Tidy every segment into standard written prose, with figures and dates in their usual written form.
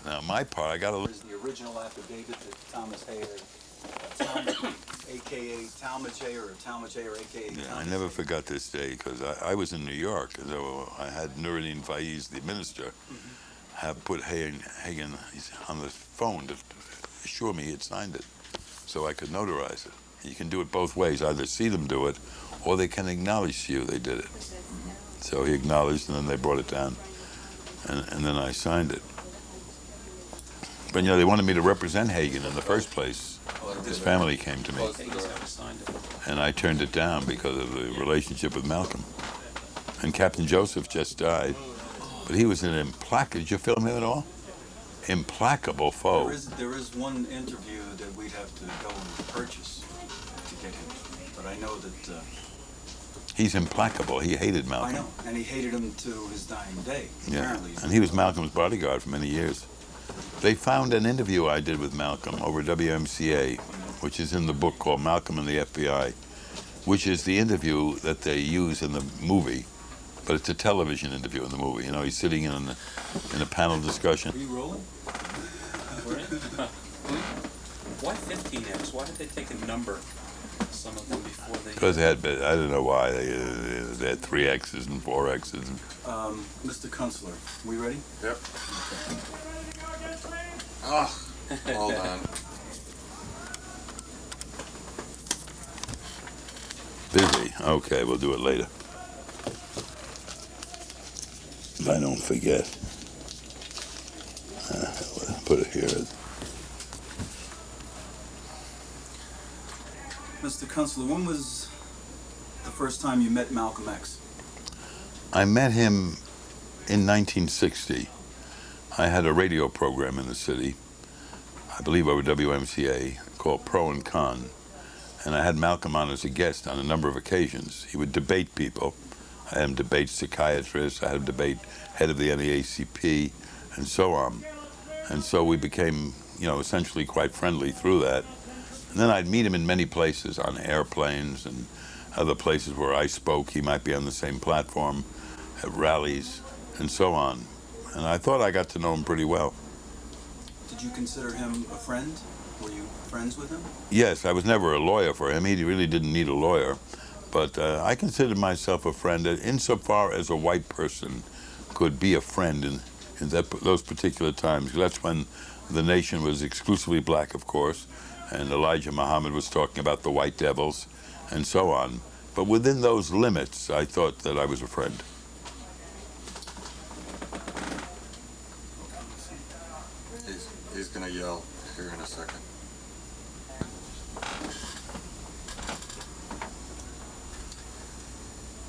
Now, my part, I got to... There's the original affidavit that Thomas Hayer, a.k.a. Talmadge Hayer, or Talmadge Hayer, a.k.a. Yeah, Thomas I never Hayer. forgot this day because I was in New York. So I had Nuruddin Faiz, the minister, have put Hagen on the phone to assure me he had signed it so I could notarize it. You can do it both ways, either see them do it or they can acknowledge to you they did it. So he acknowledged and then they brought it down and then I signed it. But you know, they wanted me to represent Hagen in the first place. His family came to me and I turned it down because of the relationship with Malcolm. And Captain Joseph just died, but he was an implacable, did you film him at all? Implacable foe. There is one interview that we'd have to go and purchase to get him, but I know that... He's implacable. He hated Malcolm. I know, and he hated him to his dying day, apparently. And he was Malcolm's bodyguard for many years. They found an interview I did with Malcolm over WMCA, which is in the book called Malcolm and the FBI, which is the interview that they use in the movie, but it's a television interview in the movie. You know, he's sitting in a panel discussion. Are you rolling? Why 15X? Why did they take a number, some of them, before they... Because they had, I don't know why, they had 3 X's and 4 X's. Mr. Kuntsler, we ready? Yep. Okay. Oh, hold on. Busy. Okay, we'll do it later. If I don't forget. Put it here. Mr. Kuntsler, when was the first time you met Malcolm X? I met him in 1960. I had a radio program in the city, I believe over WMCA, called Pro and Con. And I had Malcolm on as a guest on a number of occasions. He would debate people. I had him debate psychiatrists. I had him debate head of the NAACP, and so on. And so we became, you know, essentially quite friendly through that. And then I'd meet him in many places, on airplanes and other places where I spoke. He might be on the same platform, at rallies, and so on. And I thought I got to know him pretty well. Did you consider him a friend? Were you friends with him? Yes, I was never a lawyer for him. He really didn't need a lawyer. But I considered myself a friend insofar as a white person could be a friend in those particular times. That's when the nation was exclusively black, of course, and Elijah Muhammad was talking about the white devils and so on. But within those limits, I thought that I was a friend. He's going to yell here in a second.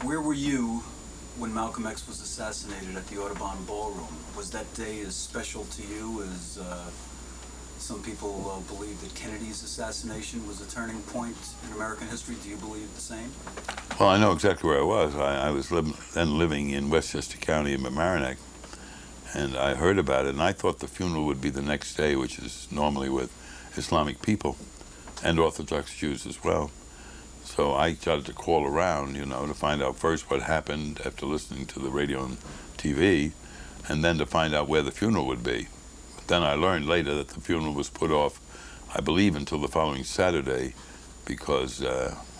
Where were you when Malcolm X was assassinated at the Audubon Ballroom? Was that day as special to you as some people believe that Kennedy's assassination was a turning point in American history? Do you believe the same? Well, I know exactly where I was. I was then living in Westchester County in Mamaroneck, and I heard about it, and I thought the funeral would be the next day, which is normally with Islamic people and Orthodox Jews as well. So I started to call around, you know, to find out first what happened after listening to the radio and TV, and then to find out where the funeral would be. But then I learned later that the funeral was put off, I believe, until the following Saturday, because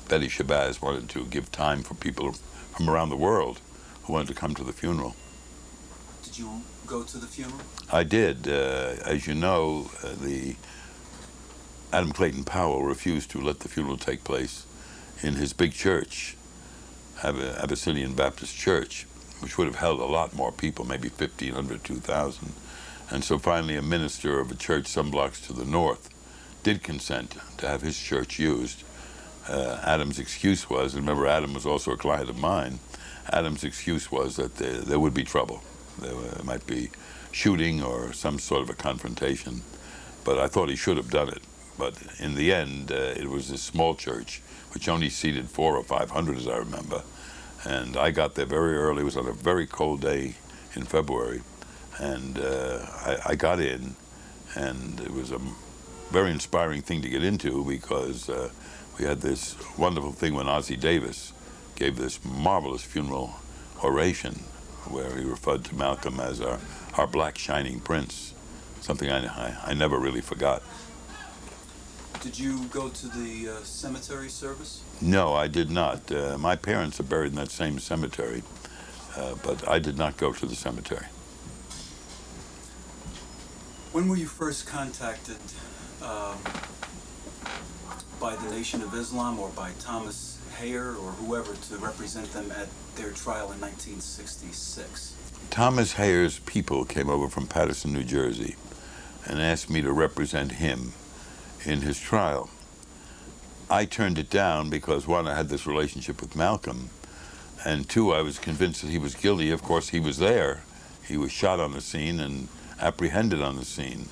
Betty SHABAZZ wanted to give time for people from around the world who wanted to come to the funeral. Did you go to the funeral? I did. As you know, the Adam Clayton Powell refused to let the funeral take place in his big church, Abyssinian Baptist Church, which would have held a lot more people, maybe 1,500, 2,000. And so finally a minister of a church some blocks to the north did consent to have his church used. Adam's excuse was, and remember Adam was also a client of mine, Adam's excuse was that there would be trouble. There might be shooting or some sort of a confrontation. But I thought he should have done it. But in the end, it was a small church, which only seated 400 or 500, as I remember. And I got there very early. It was on a very cold day in February. And I got in, and it was a very inspiring thing to get into because we had this wonderful thing when Ossie Davis gave this marvelous funeral oration where he referred to Malcolm as our black shining prince. something I never really forgot. Did you go to the cemetery service? No, I did not. My parents are buried in that same cemetery, but I did not go to the cemetery. When were you first contacted by the Nation of Islam or by Thomas Hayer or whoever to represent them at their trial in 1966? Thomas Hayer's people came over from Paterson, New Jersey, and asked me to represent him in his trial. I turned it down because, one, I had this relationship with Malcolm, and two, I was convinced that he was guilty. Of course, he was there. He was shot on the scene and apprehended on the scene,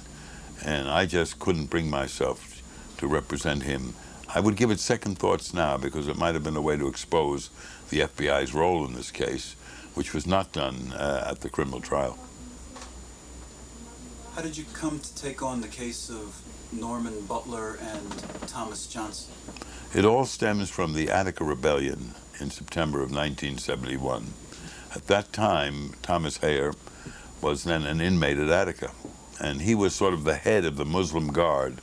and I just couldn't bring myself to represent him. I would give it second thoughts now because it might have been a way to expose the FBI's role in this case, which was not done at the criminal trial. How did you come to take on the case of Norman Butler and Thomas Johnson? It all stems from the Attica Rebellion in September of 1971. At that time, Thomas Hayer was then an inmate at Attica, and he was sort of the head of the Muslim guard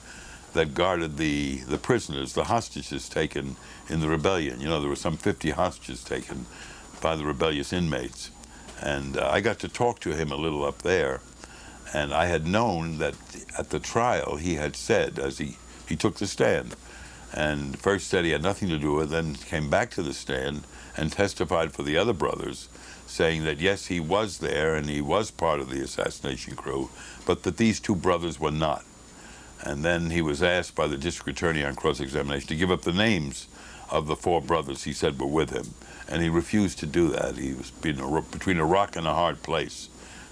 that guarded the prisoners, the hostages taken in the rebellion. You know, there were some 50 hostages taken by the rebellious inmates. And I got to talk to him a little up there, and I had known that at the trial he had said, as he took the stand, and first said he had nothing to do with it, then came back to the stand and testified for the other brothers, saying that yes, he was there and he was part of the assassination crew, but that these two brothers were not. And then he was asked by the district attorney on cross-examination to give up the names of the four brothers he said were with him, and he refused to do that. He was between a rock and a hard place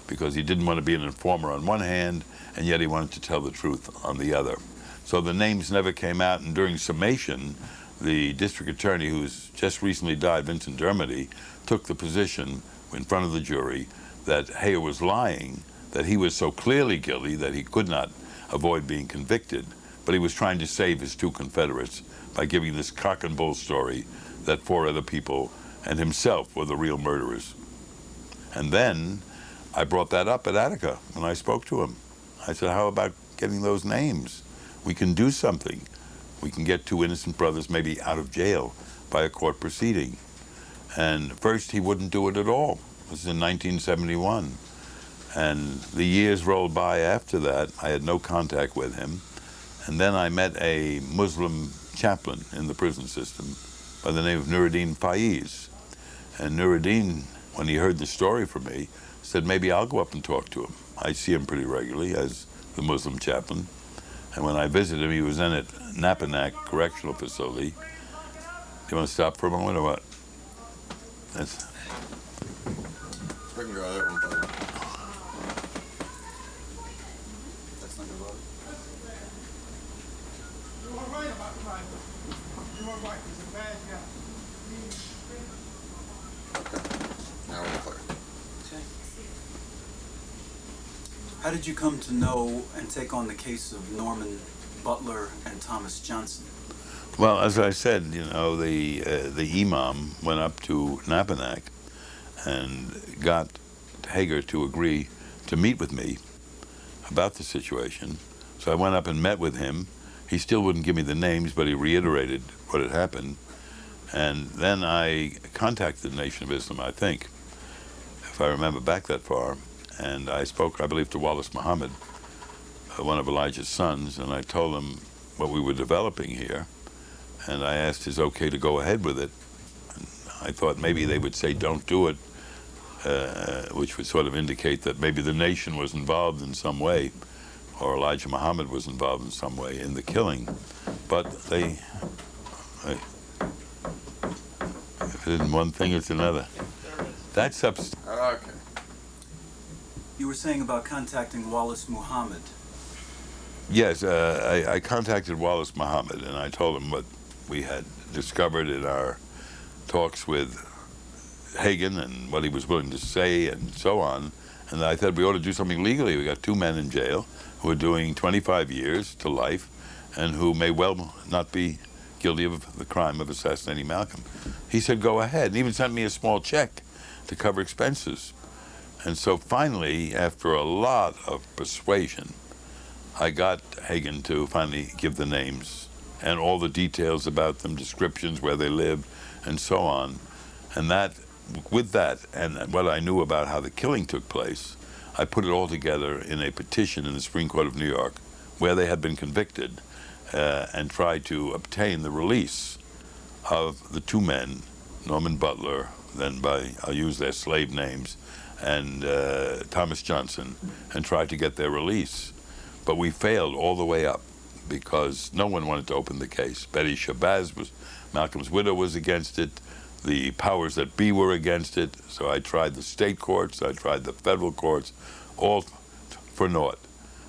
because he didn't want to be an informer on one hand, and yet he wanted to tell the truth on the other. So the names never came out, and during summation, the district attorney, who's just recently died, Vincent Dermody, took the position in front of the jury that Hayer was lying, that he was so clearly guilty that he could not avoid being convicted, but he was trying to save his two Confederates by giving this cock and bull story that four other people and himself were the real murderers. And then I brought that up at Attica when I spoke to him. I said, how about getting those names? We can do something. We can get two innocent brothers maybe out of jail by a court proceeding. And first he wouldn't do it at all. This is in 1971. And the years rolled by after that. I had no contact with him. And then I met a Muslim chaplain in the prison system by the name of Nuruddin Faiz. And Nuruddin, when he heard the story from me, said maybe I'll go up and talk to him. I see him pretty regularly as the Muslim chaplain. And when I visited him, he was then at Nappaneck Correctional Facility. Do you want to stop for a moment or what? That's... We can go that one, brother. That's not your brother? You are right about Christ. You are right. He's a bad guy. Okay. Now we're clear. Okay. How did you come to know and take on the case of Norman Butler and Thomas Johnson? Well, as I said, you know, the imam went up to Nappaneck and got Hager to agree to meet with me about the situation. So I went up and met with him. He still wouldn't give me the names, but he reiterated what had happened. And then I contacted the Nation of Islam, I think, if I remember back that far. And I spoke, I believe, to Wallace Muhammad, one of Elijah's sons, and I told him what we were developing here. And I asked, is it okay to go ahead with it? And I thought maybe they would say, don't do it, which would sort of indicate that maybe the nation was involved in some way, or Elijah Muhammad was involved in some way in the killing. But if it isn't one thing, it's another. That's Okay. You were saying about contacting Wallace Muhammad. Yes, I contacted Wallace Muhammad, and I told him what we had discovered in our talks with Hagen and what he was willing to say and so on. And I said we ought to do something legally. We got two men in jail who are doing 25 years to life and who may well not be guilty of the crime of assassinating Malcolm. He said, go ahead, and even sent me a small check to cover expenses. And so finally, after a lot of persuasion, I got Hagen to finally give the names and all the details about them, descriptions, where they lived, and so on. And that, with that, and what I knew about how the killing took place, I put it all together in a petition in the Supreme Court of New York, where they had been convicted, and tried to obtain the release of the two men, Norman Butler, then I'll use their slave names, and Thomas Johnson, and tried to get their release. But we failed all the way up because no one wanted to open the case. Betty SHABAZZ, Malcolm's widow, was against it. The powers that be were against it. So I tried the state courts, I tried the federal courts, all for naught.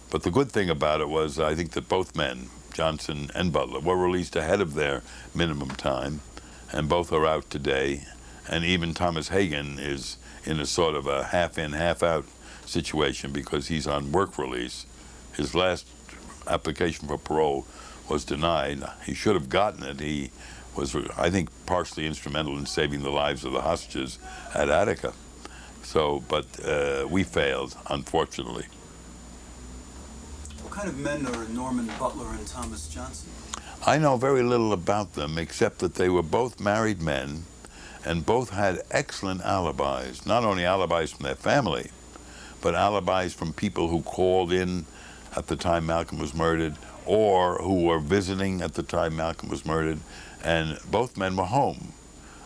But the good thing about it was I think that both men, Johnson and Butler, were released ahead of their minimum time, and both are out today. And even Thomas Hagen is in a sort of a half-in, half-out situation because he's on work release. His last application for parole was denied. He should have gotten it. He was, I think, partially instrumental in saving the lives of the hostages at Attica. So, but we failed, unfortunately. What kind of men are Norman Butler and Thomas Johnson? I know very little about them except that they were both married men and both had excellent alibis, not only alibis from their family, but alibis from people who called in at the time Malcolm was murdered or who were visiting at the time Malcolm was murdered, and both men were home.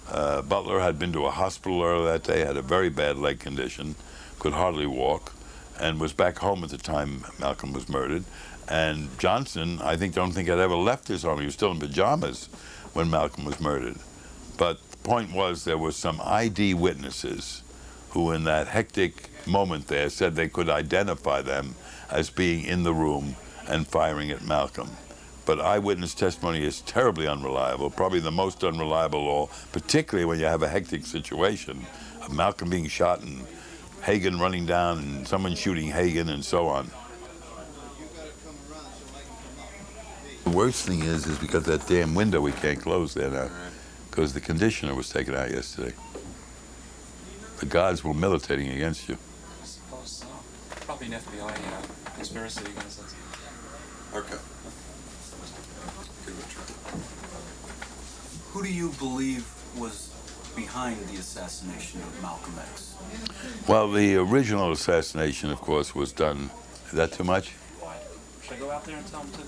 Butler had been to a hospital earlier that day, had a very bad leg condition, could hardly walk, and was back home at the time Malcolm was murdered. And Johnson, I don't think had ever left his home. He was still in pajamas when Malcolm was murdered. But the point was there were some ID witnesses who in that hectic moment there said they could identify them as being in the room and firing at Malcolm. But eyewitness testimony is terribly unreliable, probably the most unreliable of all, particularly when you have a hectic situation of Malcolm being shot and Hagen running down and someone shooting Hagen and so on. The worst thing is because that damn window we can't close there now, because the conditioner was taken out yesterday. The gods were militating against you. I suppose so. Probably an FBI conspiracy against us. Okay. Give it a try. Who do you believe was behind the assassination of Malcolm X? Well, the original assassination, of course, was done. Is that too much? Why? Should I go out there and tell him to?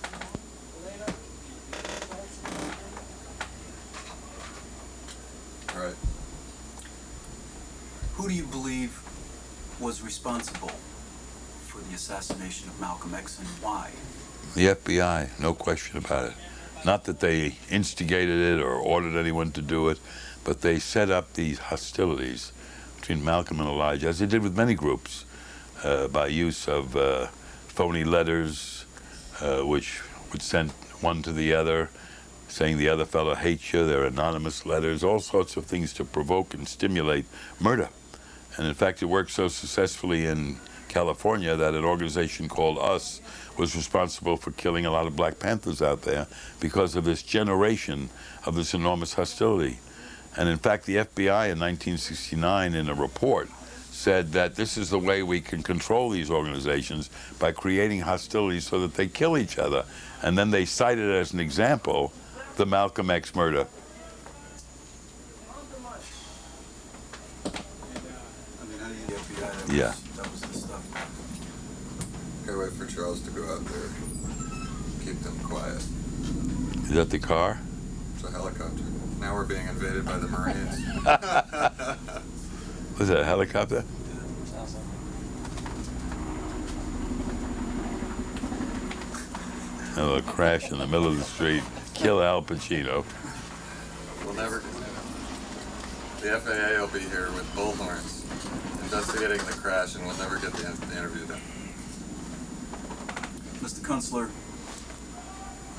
Right. Who do you believe was responsible for the assassination of Malcolm X and why? The FBI, no question about it. Not that they instigated it or ordered anyone to do it, but they set up these hostilities between Malcolm and Elijah, as they did with many groups, by use of phony letters, which would send one to the other, saying the other fellow hates you. They're anonymous letters, all sorts of things to provoke and stimulate murder. And in fact, it worked so successfully in California that an organization called US was responsible for killing a lot of Black Panthers out there because of this generation of this enormous hostility. And in fact, the FBI in 1969 in a report said that this is the way we can control these organizations, by creating hostilities so that they kill each other. And then they cited as an example the Malcolm X murder. I mean, how do you FBI? Yeah. That was the stuff. Gotta wait for Charles to go out there. Keep them quiet. Is that the car? It's a helicopter. Now we're being invaded by the Marines. Was that a helicopter? Sounds like A little crash in the middle of the street. Kill Al Pacino. We'll never. The FAA will be here with bullhorns investigating the crash, and we'll never get the interview done. Mr. Kuntsler,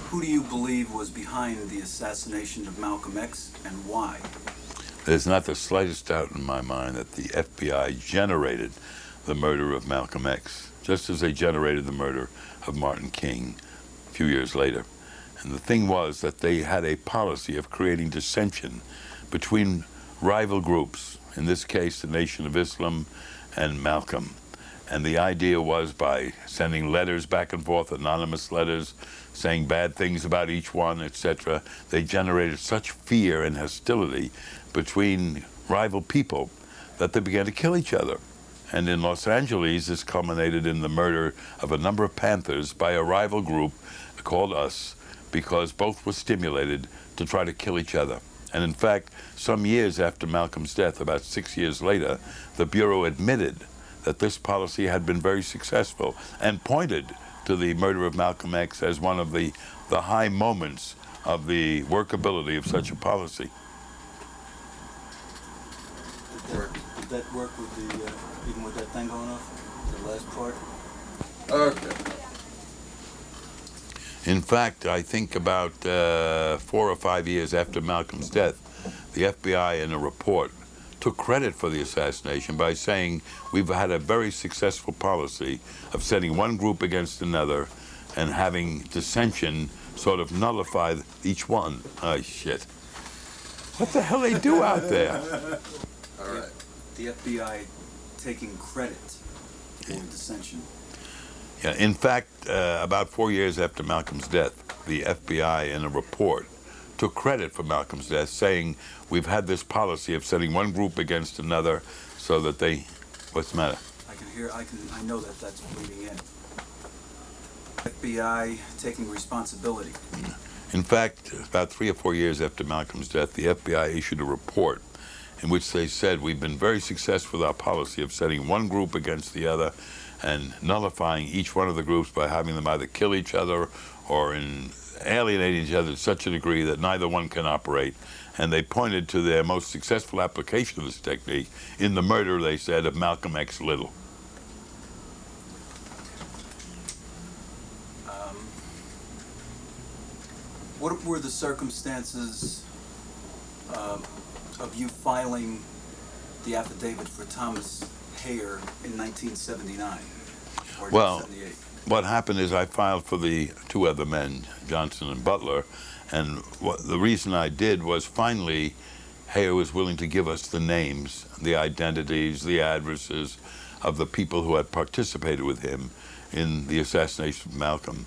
who do you believe was behind the assassination of Malcolm X and why? There's not the slightest doubt in my mind that the FBI generated the murder of Malcolm X, just as they generated the murder of Martin King a few years later. And the thing was that they had a policy of creating dissension between rival groups, in this case the Nation of Islam and Malcolm. And the idea was by sending letters back and forth, anonymous letters, saying bad things about each one, etc., they generated such fear and hostility between rival people that they began to kill each other. And in Los Angeles, this culminated in the murder of a number of Panthers by a rival group called Us, because both were stimulated to try to kill each other. And in fact, some years after Malcolm's death, about 6 years later, the Bureau admitted that this policy had been very successful and pointed to the murder of Malcolm X as one of the high moments of the workability of such a policy. Did that work with the, even with that thing going off, the last part? Okay. In fact, I think about 4 or 5 years after Malcolm's death, the FBI in a report took credit for the assassination by saying we've had a very successful policy of setting one group against another and having dissension sort of nullify each one. Oh, shit. What the hell they do out there? All right. The FBI taking credit for dissension. Yeah, in fact, about 4 years after Malcolm's death, the FBI in a report took credit for Malcolm's death, saying we've had this policy of setting one group against another so that they... What's the matter? I know that that's bleeding in. FBI taking responsibility. In fact, about 3 or 4 years after Malcolm's death, the FBI issued a report in which they said we've been very successful with our policy of setting one group against the other and nullifying each one of the groups by having them either kill each other or alienating each other to such a degree that neither one can operate. And they pointed to their most successful application of this technique in the murder, they said, of Malcolm X Little. What were the circumstances of you filing the affidavit for Thomas Hayer in 1979 or Well, 1978? what happened is I filed for the 2 other men, Johnson and Butler, and the reason I did was finally Hayer was willing to give us the names, the identities, the addresses of the people who had participated with him in the assassination of Malcolm.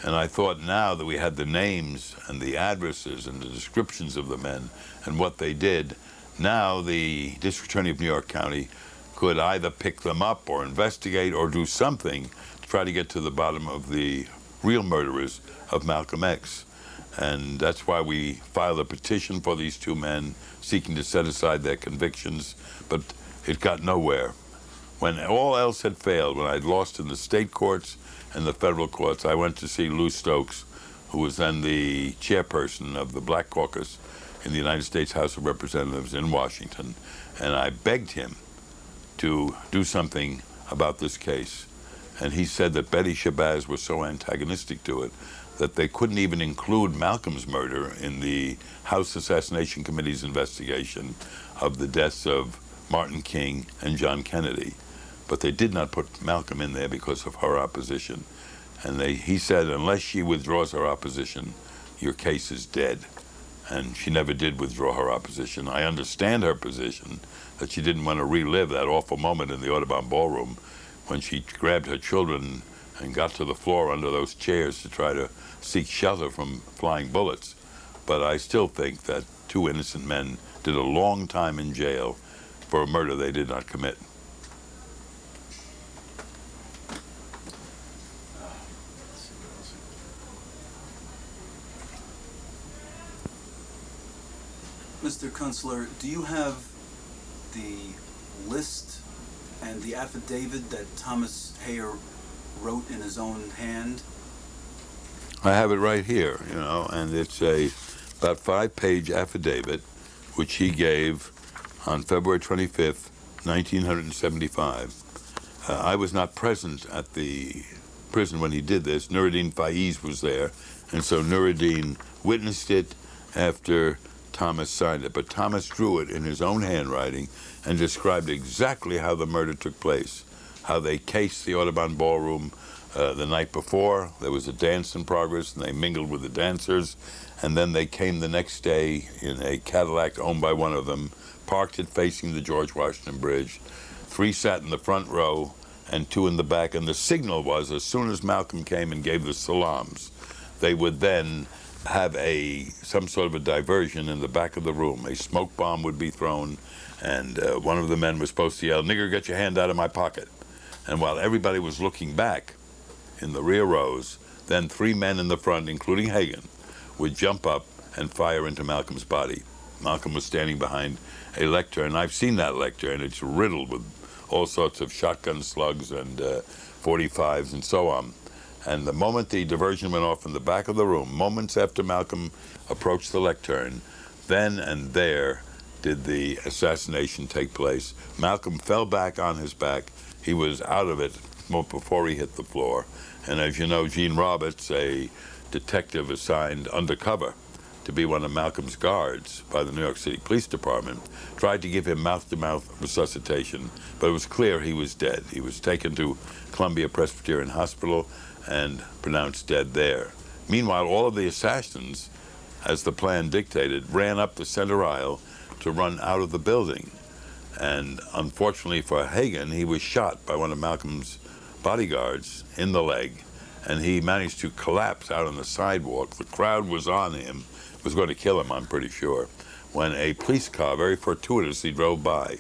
And I thought now that we had the names and the addresses and the descriptions of the men and what they did, now the District Attorney of New York County could either pick them up or investigate or do something to try to get to the bottom of the real murderers of Malcolm X. And that's why we filed a petition for these 2 men seeking to set aside their convictions, but it got nowhere. When all else had failed, when I'd lost in the state courts and the federal courts, I went to see Lou Stokes, who was then the chairperson of the Black Caucus in the United States House of Representatives in Washington, and I begged him to do something about this case. And he said that Betty SHABAZZ was so antagonistic to it that they couldn't even include Malcolm's murder in the House Assassination Committee's investigation of the deaths of Martin King and John Kennedy. But they did not put Malcolm in there because of her opposition. And he said, unless she withdraws her opposition, your case is dead. And she never did withdraw her opposition. I understand her position, that she didn't want to relive that awful moment in the Audubon Ballroom when she grabbed her children and got to the floor under those chairs to try to seek shelter from flying bullets. But I still think that 2 innocent men did a long time in jail for a murder they did not commit. Mr. Kuntsler, do you have the list and the affidavit that Thomas Hayer wrote in his own hand? I have it right here, you know, and it's a about 5-page affidavit which he gave on February 25th, 1975. I was not present at the prison when he did this. Nuruddin Faiz was there, and so Nuruddin witnessed it after Thomas signed it. But Thomas drew it in his own handwriting and described exactly how the murder took place, how they cased the Audubon Ballroom the night before. There was a dance in progress, and they mingled with the dancers, and then they came the next day in a Cadillac owned by one of them, parked it facing the George Washington Bridge. 3 sat in the front row, and 2 in the back. And the signal was, as soon as Malcolm came and gave the salams, they would then have some sort of a diversion in the back of the room. A smoke bomb would be thrown, and one of the men was supposed to yell, "Nigger, get your hand out of my pocket." And while everybody was looking back in the rear rows, then 3 men in the front, including Hagen, would jump up and fire into Malcolm's body. Malcolm was standing behind a lectern, and I've seen that lectern, and it's riddled with all sorts of shotgun slugs and 45s and so on. And the moment the diversion went off in the back of the room, moments after Malcolm approached the lectern, then and there did the assassination take place. Malcolm fell back on his back. He was out of it before he hit the floor. And as you know, Gene Roberts, a detective assigned undercover to be one of Malcolm's guards by the New York City Police Department, tried to give him mouth-to-mouth resuscitation, but it was clear he was dead. He was taken to Columbia Presbyterian Hospital and pronounced dead there. Meanwhile, all of the assassins, as the plan dictated, ran up the center aisle to run out of the building. And unfortunately for Hagen, he was shot by one of Malcolm's bodyguards in the leg, and he managed to collapse out on the sidewalk. The crowd was on him, was going to kill him, I'm pretty sure, when a police car very fortuitously drove by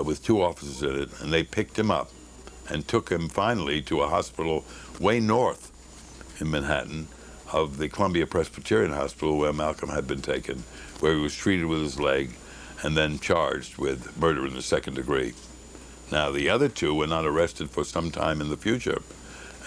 with 2 officers in it, and they picked him up and took him finally to a hospital way north in Manhattan of the Columbia Presbyterian Hospital, where Malcolm had been taken, where he was treated with his leg and then charged with murder in the 2nd degree. Now, the other 2 were not arrested for some time in the future,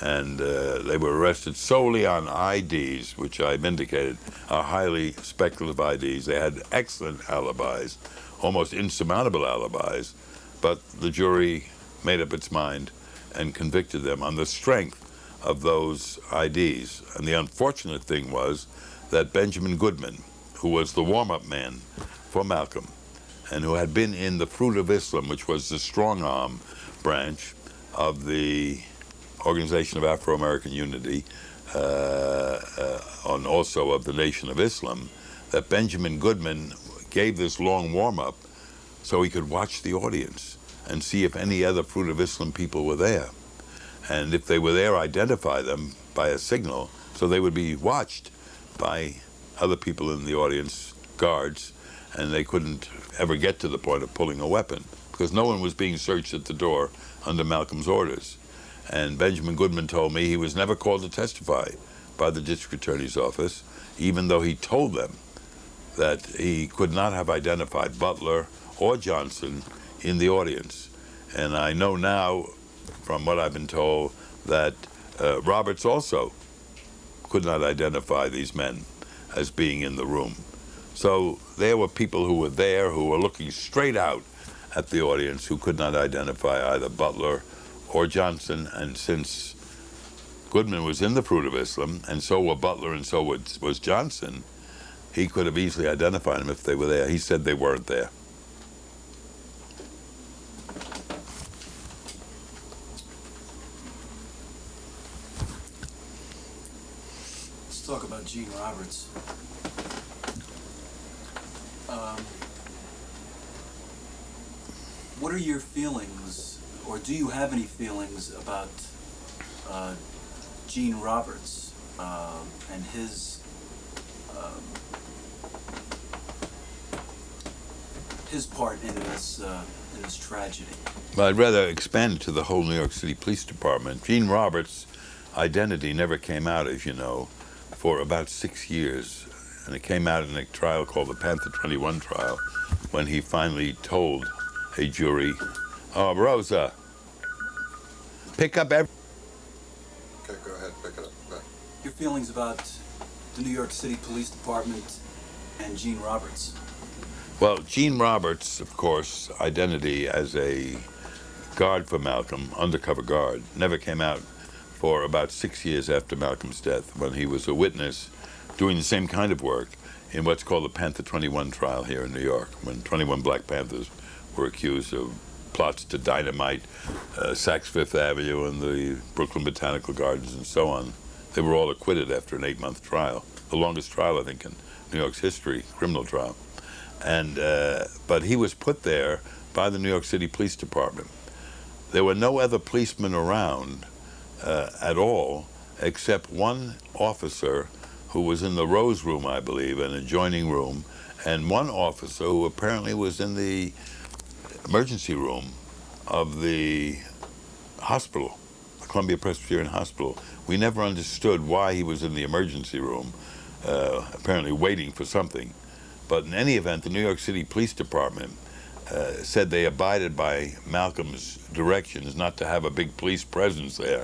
and they were arrested solely on IDs, which I've indicated are highly speculative IDs. They had excellent alibis, almost insurmountable alibis, but the jury made up its mind and convicted them on the strength of those IDs. And the unfortunate thing was that Benjamin Goodman, who was the warm-up man for Malcolm, and who had been in the Fruit of Islam, which was the strong-arm branch of the Organization of Afro-American Unity, and also of the Nation of Islam, that Benjamin Goodman gave this long warm-up so he could watch the audience and see if any other Fruit of Islam people were there. And if they were there, identify them by a signal so they would be watched by other people in the audience, guards, and they couldn't ever get to the point of pulling a weapon because no one was being searched at the door under Malcolm's orders. And Benjamin Goodman told me he was never called to testify by the district attorney's office, even though he told them that he could not have identified Butler or Johnson in the audience. And I know now, from what I've been told, that Roberts also could not identify these men as being in the room. So there were people who were there who were looking straight out at the audience who could not identify either Butler or Johnson. And since Goodman was in the Fruit of Islam, and so were Butler and so was Johnson, he could have easily identified them if they were there. He said they weren't there. Let's talk about Gene Roberts. What are your feelings, or do you have any feelings about Gene Roberts and his part in this tragedy? Well, I'd rather expand it to the whole New York City Police Department. Gene Roberts' identity never came out, as you know, for about 6 years. And it came out in a trial called the Panther 21 trial, when he finally told a jury, "Oh, Rosa, pick up every..." Okay, go ahead, pick it up. Go ahead. Your feelings about the New York City Police Department and Gene Roberts? Well, Gene Roberts, of course, identity as a guard for Malcolm, undercover guard, never came out for about 6 years after Malcolm's death, when he was a witness doing the same kind of work in what's called the Panther 21 trial here in New York, when 21 Black Panthers were accused of plots to dynamite Saks Fifth Avenue and the Brooklyn Botanical Gardens and so on. They were all acquitted after an 8-month trial, the longest trial, I think, in New York's history, criminal trial. And but he was put there by the New York City Police Department. There were no other policemen around at all, except one officer who was in the Rose Room, I believe, an adjoining room, and one officer who apparently was in the emergency room of the hospital, the Columbia Presbyterian Hospital. We never understood why he was in the emergency room, apparently waiting for something. But in any event, the New York City Police Department said they abided by Malcolm's directions not to have a big police presence there.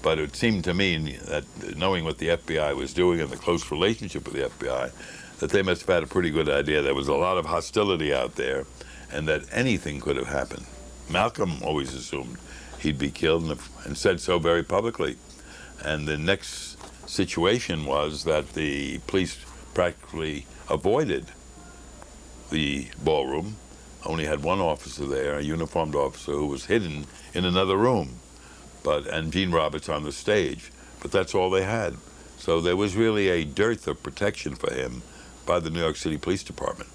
But it seemed to me that, knowing what the FBI was doing and the close relationship with the FBI, that they must have had a pretty good idea there was a lot of hostility out there and that anything could have happened. Malcolm always assumed he'd be killed and said so very publicly. And the next situation was that the police practically avoided the ballroom, only had one officer there, a uniformed officer who was hidden in another room, and Gene Roberts on the stage. But that's all they had. So there was really a dearth of protection for him by the New York City Police Department.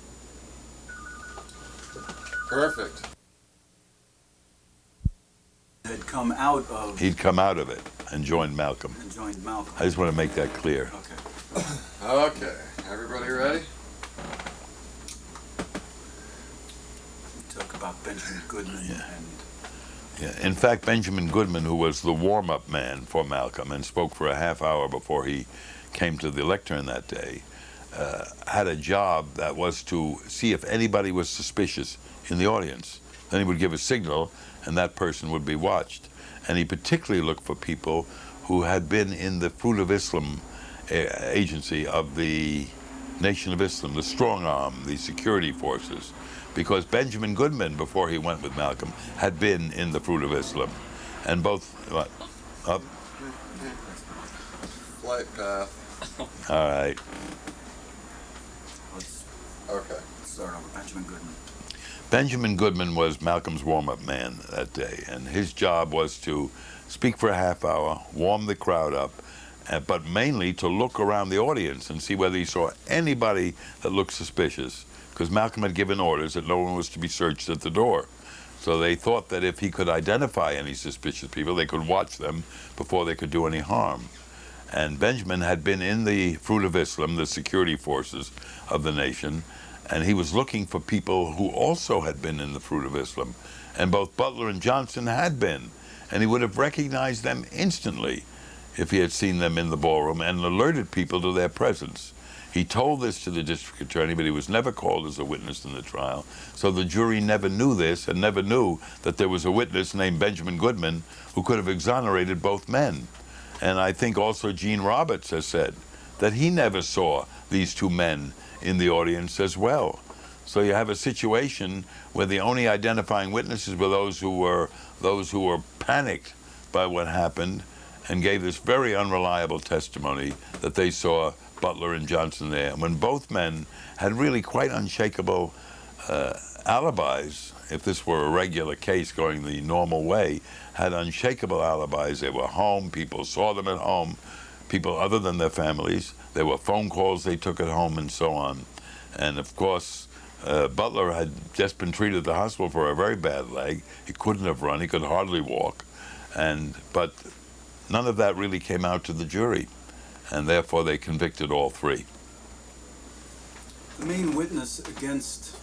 Perfect. Had come out of. He'd come out of it and joined Malcolm. And joined Malcolm. I just want to make that clear. Okay. Okay, everybody ready? Talk about Benjamin Goodman and. Yeah. In fact, Benjamin Goodman, who was the warm-up man for Malcolm and spoke for a half hour before he came to the lectern that day, had a job that was to see if anybody was suspicious in the audience. Then he would give a signal, and that person would be watched. And he particularly looked for people who had been in the Fruit of Islam agency of the Nation of Islam, the strong arm, the security forces, because Benjamin Goodman, before he went with Malcolm, had been in the Fruit of Islam. And both, up? Flight path. All right. Okay. Let's start over. Benjamin Goodman. Benjamin Goodman was Malcolm's warm-up man that day, and his job was to speak for a half hour, warm the crowd up, but mainly to look around the audience and see whether he saw anybody that looked suspicious, because Malcolm had given orders that no one was to be searched at the door. So they thought that if he could identify any suspicious people, they could watch them before they could do any harm. And Benjamin had been in the Fruit of Islam, the security forces of the nation, and he was looking for people who also had been in the Fruit of Islam. And both Butler and Johnson had been, and he would have recognized them instantly if he had seen them in the ballroom and alerted people to their presence. He told this to the district attorney, but he was never called as a witness in the trial. So the jury never knew this and never knew that there was a witness named Benjamin Goodman who could have exonerated both men. And I think also Gene Roberts has said that he never saw these two men in the audience as well. So you have a situation where the only identifying witnesses were those who were panicked by what happened and gave this very unreliable testimony that they saw Butler and Johnson there. And when both men had really quite unshakable alibis, if this were a regular case going the normal way, had unshakable alibis. They were home, people saw them at home, people other than their families. There were phone calls they took at home and so on. And of course, Butler had just been treated at the hospital for a very bad leg. He couldn't have run, he could hardly walk. But none of that really came out to the jury, and therefore they convicted all three. The main witness against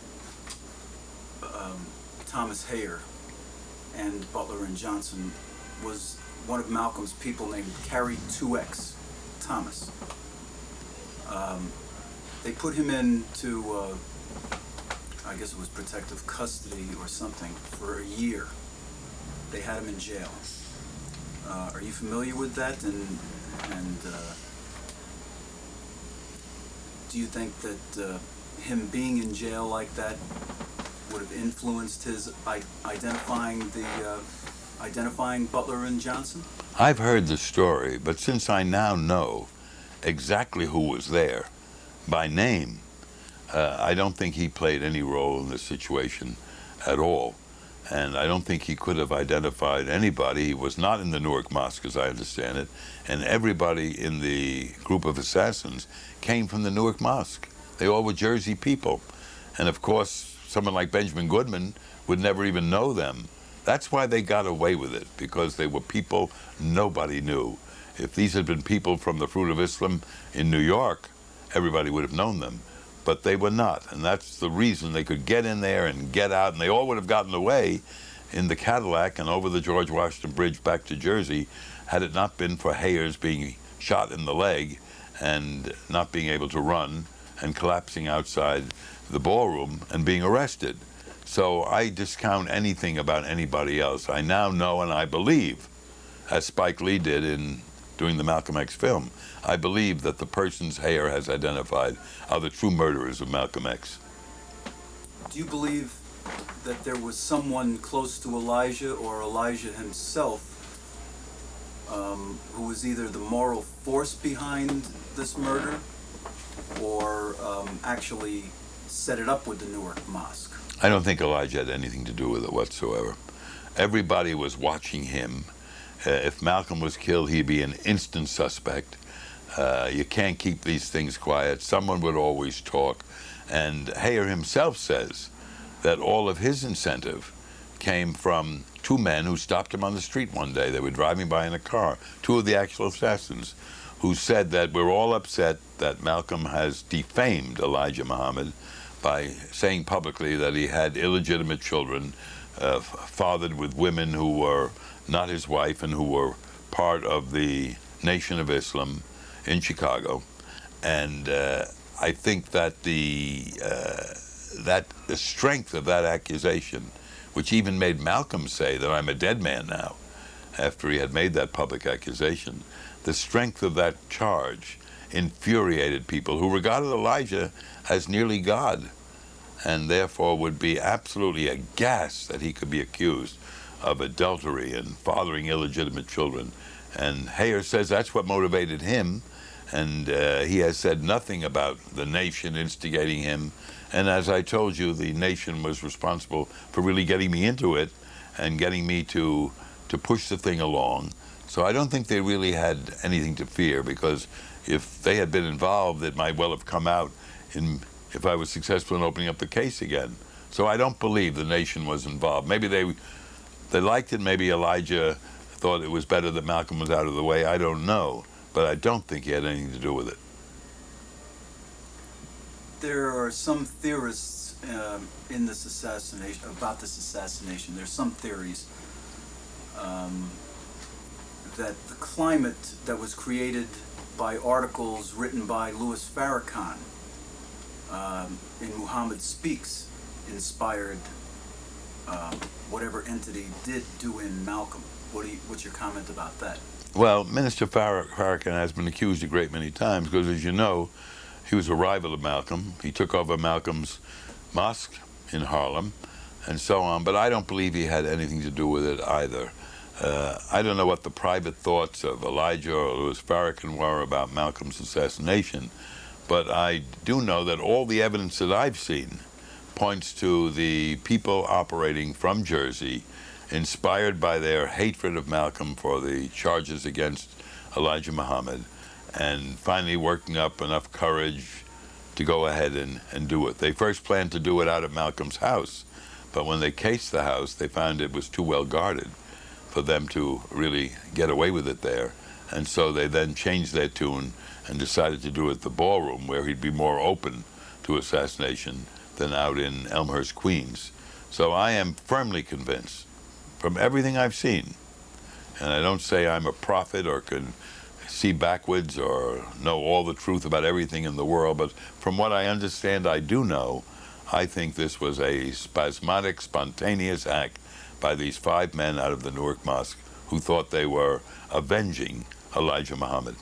Thomas Hayer and Butler and Johnson was one of Malcolm's people named Carrie 2X Thomas. They put him into, I guess it was protective custody or something, for a year. They had him in jail. Are you familiar with that? And do you think that him being in jail like that would have influenced his identifying Butler and Johnson? I've heard the story, but since I now know exactly who was there by name, I don't think he played any role in this situation at all. And I don't think he could have identified anybody. He was not in the Newark Mosque, as I understand it. And everybody in the group of assassins came from the Newark Mosque. They all were Jersey people. And of course, someone like Benjamin Goodman would never even know them. That's why they got away with it, because they were people nobody knew. If these had been people from the Fruit of Islam in New York, everybody would have known them. But they were not, and that's the reason they could get in there and get out, and they all would have gotten away in the Cadillac and over the George Washington Bridge back to Jersey had it not been for Hayers being shot in the leg and not being able to run and collapsing outside the ballroom and being arrested. So I discount anything about anybody else. I now know and I believe, as Spike Lee did in doing the Malcolm X film, I believe that the persons Hayes has identified are the true murderers of Malcolm X. Do you believe that there was someone close to Elijah or Elijah himself who was either the moral force behind this murder or actually set it up with the Newark Mosque? I don't think Elijah had anything to do with it whatsoever. Everybody was watching him. If Malcolm was killed, he'd be an instant suspect. You can't keep these things quiet. Someone would always talk. And Hayes himself says that all of his incentive came from two men who stopped him on the street one day. They were driving by in a car, two of the actual assassins, who said that we're all upset that Malcolm has defamed Elijah Muhammad by saying publicly that he had illegitimate children, fathered with women who were not his wife and who were part of the Nation of Islam in Chicago. And I think that the strength of that accusation, which even made Malcolm say that I'm a dead man now, after he had made that public accusation, the strength of that charge infuriated people who regarded Elijah as nearly God, and therefore would be absolutely aghast that he could be accused of adultery and fathering illegitimate children. And Hayes says that's what motivated him, and he has said nothing about the nation instigating him. And as I told you, the nation was responsible for really getting me into it and getting me to push the thing along. So I don't think they really had anything to fear, because if they had been involved, it might well have come out if I was successful in opening up the case again. So I don't believe the nation was involved. Maybe they liked it. Maybe Elijah thought it was better that Malcolm was out of the way. I don't know. But I don't think he had anything to do with it. There are some theorists in this assassination, about this assassination. There's some theories that the climate that was created by articles written by Louis Farrakhan in Muhammad Speaks inspired whatever entity did do in Malcolm. What's your comment about that? Well, Minister Farrakhan has been accused a great many times because, as you know, he was a rival of Malcolm. He took over Malcolm's mosque in Harlem and so on, but I don't believe he had anything to do with it either. I don't know what the private thoughts of Elijah or Louis Farrakhan were about Malcolm's assassination, but I do know that all the evidence that I've seen points to the people operating from Jersey, inspired by their hatred of Malcolm for the charges against Elijah Muhammad, and finally working up enough courage to go ahead and do it. They first planned to do it out at Malcolm's house, but when they cased the house, they found it was too well guarded for them to really get away with it there. And so they then changed their tune and decided to do it at the ballroom, where he'd be more open to assassination than out in Elmhurst, Queens. So I am firmly convinced, from everything I've seen, and I don't say I'm a prophet or can see backwards or know all the truth about everything in the world, but from what I understand, I do know, I think this was a spasmodic, spontaneous act by these 5 men out of the Newark Mosque who thought they were avenging Elijah Muhammad.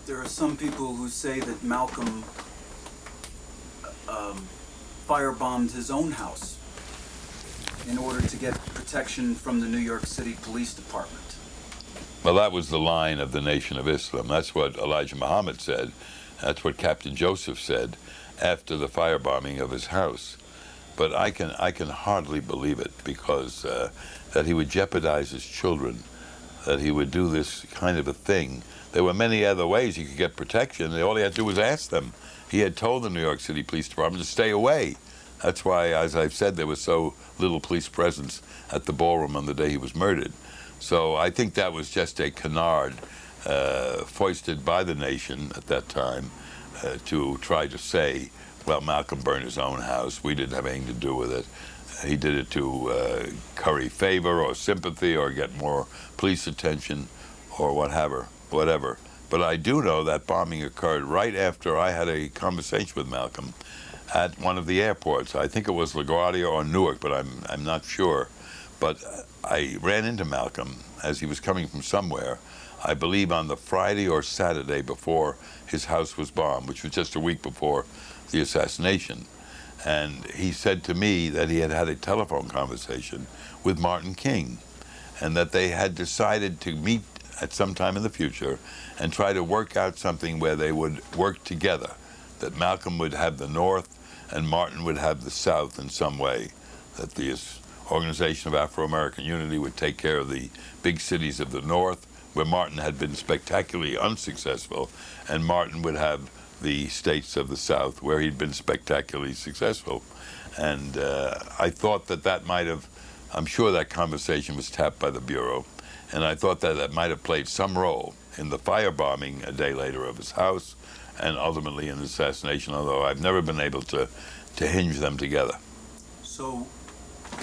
There are some people who say that Malcolm firebombed his own house in order to get protection from the New York City Police Department. Well, that was the line of the Nation of Islam. That's what Elijah Muhammad said. That's what Captain Joseph said after the firebombing of his house. But I can hardly believe it, because that he would jeopardize his children, that he would do this kind of a thing. There were many other ways he could get protection. All he had to do was ask them. He had told the New York City Police Department to stay away. That's why, as I've said, there was so little police presence at the ballroom on the day he was murdered. So I think that was just a canard foisted by the nation at that time to try to say, well, Malcolm burned his own house. We didn't have anything to do with it. He did it to curry favor or sympathy or get more police attention or whatever. But I do know that bombing occurred right after I had a conversation with Malcolm at one of the airports. I think it was LaGuardia or Newark, but I'm not sure. But I ran into Malcolm as he was coming from somewhere, I believe on the Friday or Saturday before his house was bombed, which was just a week before the assassination. And he said to me that he had had a telephone conversation with Martin King, and that they had decided to meet at some time in the future and try to work out something where they would work together, that Malcolm would have the North and Martin would have the South in some way, that the Organization of Afro-American Unity would take care of the big cities of the North, where Martin had been spectacularly unsuccessful, and Martin would have the states of the South, where he'd been spectacularly successful. And I thought that might have, I'm sure that conversation was tapped by the Bureau, and I thought that might have played some role in the firebombing a day later of his house, and ultimately in the assassination, although I've never been able to hinge them together. So,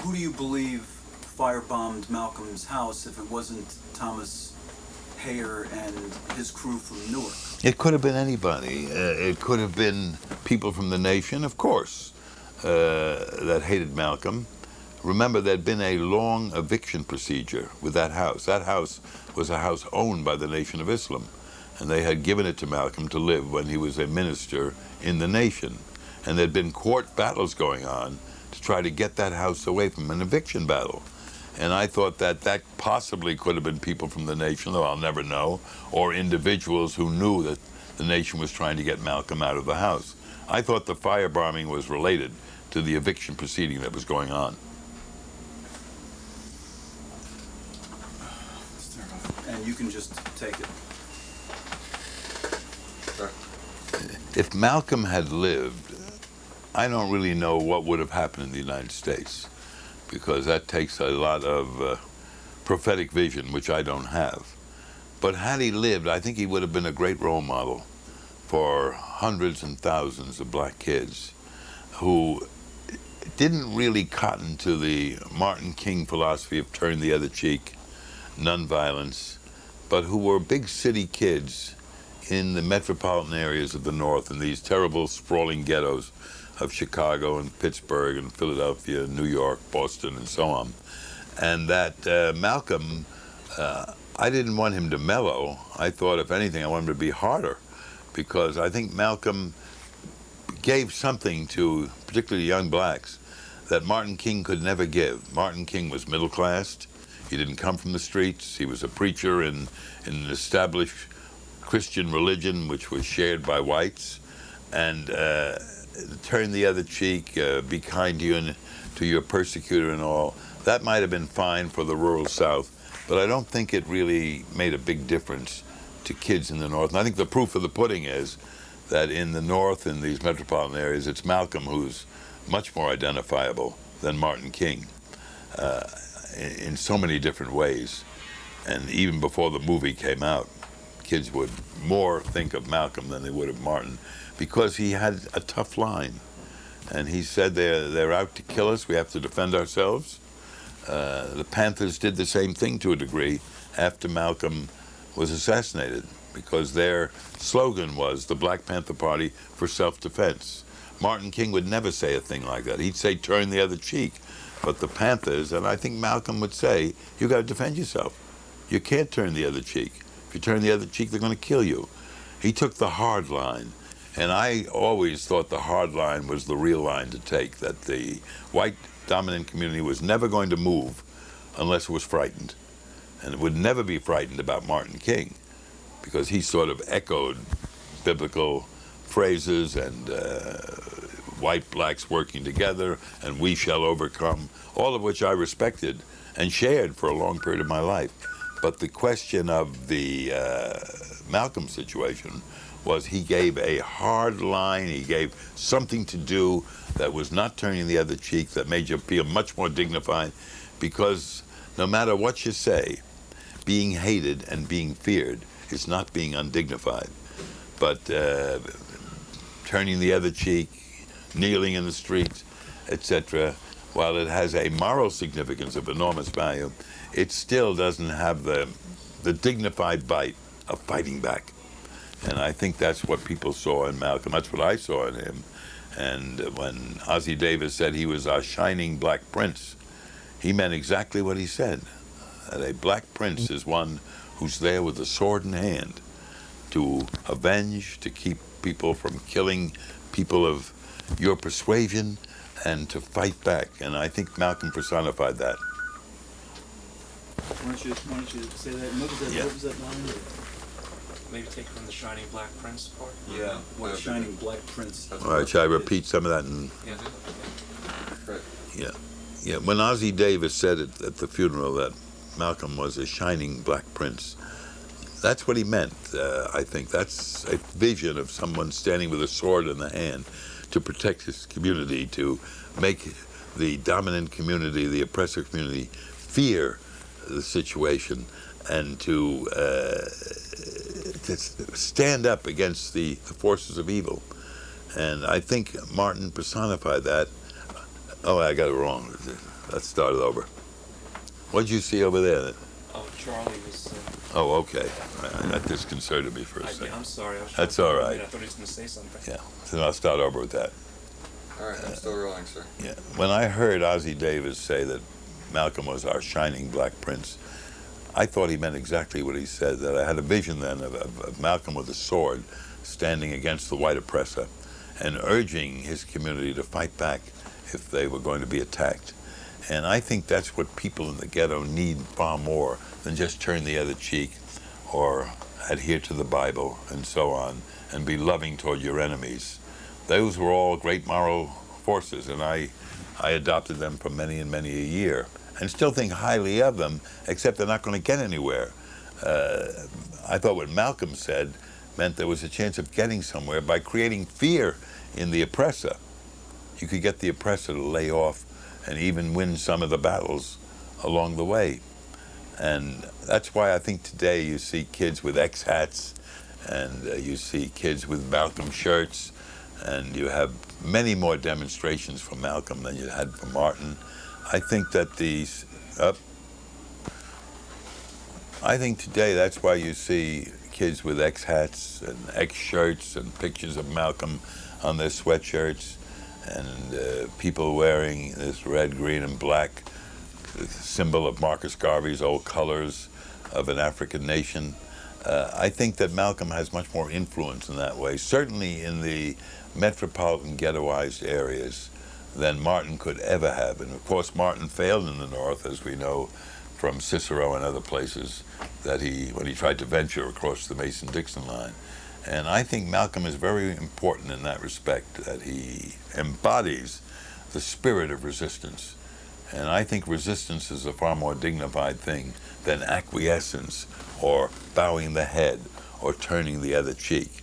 who do you believe firebombed Malcolm's house if it wasn't Thomas Heyer and his crew from Newark? It could have been anybody. It could have been people from the nation, of course, that hated Malcolm. Remember, there'd been a long eviction procedure with that house. That house was a house owned by the Nation of Islam, and they had given it to Malcolm to live when he was a minister in the nation. And there'd been court battles going on to try to get that house away from him, an eviction battle. And I thought that possibly could have been people from the nation, though I'll never know, or individuals who knew that the nation was trying to get Malcolm out of the house. I thought the firebombing was related to the eviction proceeding that was going on. And you can just take it. Sure. If Malcolm had lived, I don't really know what would have happened in the United States, because that takes a lot of prophetic vision, which I don't have. But had he lived, I think he would have been a great role model for hundreds and thousands of black kids who didn't really cotton to the Martin King philosophy of turn the other cheek, nonviolence, but who were big city kids in the metropolitan areas of the North, in these terrible sprawling ghettos of Chicago and Pittsburgh and Philadelphia, New York, Boston, and so on. And that Malcolm, I didn't want him to mellow. I thought, if anything, I wanted him to be harder, because I think Malcolm gave something to particularly young blacks that Martin King could never give. Martin King was middle class. He didn't come from the streets. He was a preacher in an established Christian religion which was shared by whites. And turn the other cheek, be kind to you and to your persecutor and all. That might have been fine for the rural South, but I don't think it really made a big difference to kids in the North. And I think the proof of the pudding is that in the North, in these metropolitan areas, it's Malcolm who's much more identifiable than Martin King in so many different ways. And even before the movie came out, kids would more think of Malcolm than they would of Martin, because he had a tough line. And he said, they're out to kill us, we have to defend ourselves. The Panthers did the same thing to a degree after Malcolm was assassinated, because their slogan was the Black Panther Party for self-defense. Martin King would never say a thing like that. He'd say, turn the other cheek. But the Panthers, and I think Malcolm would say, you got to defend yourself. You can't turn the other cheek. If you turn the other cheek, they're going to kill you. He took the hard line. And I always thought the hard line was the real line to take, that the white dominant community was never going to move unless it was frightened. And it would never be frightened about Martin King, because he sort of echoed biblical phrases and white blacks working together and we shall overcome, all of which I respected and shared for a long period of my life. But the question of the Malcolm situation was he gave a hard line, he gave something to do that was not turning the other cheek, that made you feel much more dignified, because no matter what you say, being hated and being feared is not being undignified. But turning the other cheek, kneeling in the streets, etc., while it has a moral significance of enormous value, it still doesn't have the dignified bite of fighting back. And I think that's what people saw in Malcolm. That's what I saw in him. And when Ossie Davis said he was our shining black prince, he meant exactly what he said. That a black prince is one who's there with a sword in hand to avenge, to keep people from killing people of your persuasion, and to fight back. And I think Malcolm personified that. Why don't you say that? What was that, Yeah. what was that line? Maybe take from the Shining Black Prince part? Yeah, what a shining black prince. That's All right, shall I repeat some of that? And Yeah. Right. yeah, when Ossie Davis said it at the funeral that Malcolm was a shining black prince, that's what he meant. I think that's a vision of someone standing with a sword in the hand to protect his community, to make the dominant community, the oppressor community, fear the situation, and to stand up against the forces of evil. And I think Martin personified that. Oh, I got it wrong. Let's start it over. What did you see over there? Oh, Charlie was. Oh, okay. That disconcerted me for a second. I'm sorry. I was That's trying to all think of right. it. I thought he was going to say something. Yeah, so I'll start over with that. All right, I'm still rolling, sir. Yeah, when I heard Ossie Davis say that Malcolm was our shining black prince, I thought he meant exactly what he said, that I had a vision then of Malcolm with a sword standing against the white oppressor and urging his community to fight back if they were going to be attacked. And I think that's what people in the ghetto need far more than just turn the other cheek or adhere to the Bible and so on and be loving toward your enemies. Those were all great moral forces, and I adopted them for many and many a year and still think highly of them, except they're not going to get anywhere. I thought what Malcolm said meant there was a chance of getting somewhere by creating fear in the oppressor. You could get the oppressor to lay off and even win some of the battles along the way. And that's why I think today you see kids with X hats, and you see kids with Malcolm shirts, and you have many more demonstrations for Malcolm than you had for Martin. I think that I think today that's why you see kids with X hats and X shirts and pictures of Malcolm on their sweatshirts, and people wearing this red, green, and black symbol of Marcus Garvey's old colors of an African nation. I think that Malcolm has much more influence in that way, certainly in the metropolitan ghettoized areas, than Martin could ever have. And of course Martin failed in the North, as we know from Cicero and other places, that when he tried to venture across the Mason-Dixon line. And I think Malcolm is very important in that respect, that he embodies the spirit of resistance. And I think resistance is a far more dignified thing than acquiescence or bowing the head or turning the other cheek.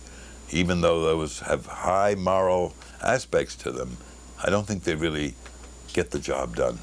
Even though those have high moral aspects to them, I don't think they really get the job done.